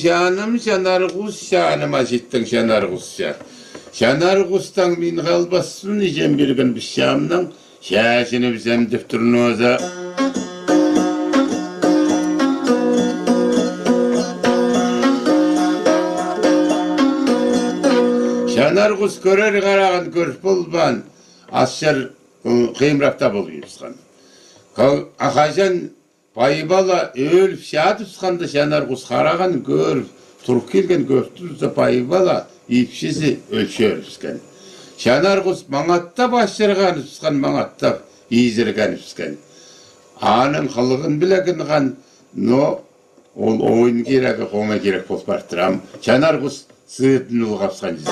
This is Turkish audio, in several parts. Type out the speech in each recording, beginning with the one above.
Şanım şanar kus şanıma jittin şanar kus şan. Şanar kustan min kalbasın icem bir gün bir şamdan şaşını bizem defterinoza. Şanar kus görer karagan görüp bulban asşar kıymrakta buluyorsan. Akajan Paybala öl şahat uskandı şanar kus karagan gör turup kelgen göftürse paybala ipşisi ölçörüsken. Şanar kus manatta başlargan uskan manatta izirgen uskan. Anın kılığın bilegen kan no ol oyun gerek koma gerek bolup bartıram. Şanar kus sığıtın ulgapskan jize.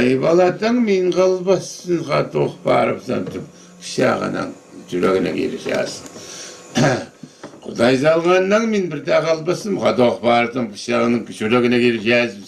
Paybaladan min kalbasın katok barıp santıp şağınan yüreğine girişersin. Kuday salgandan min bir de kalbasın katok barıp şağının yüreğine girişersin.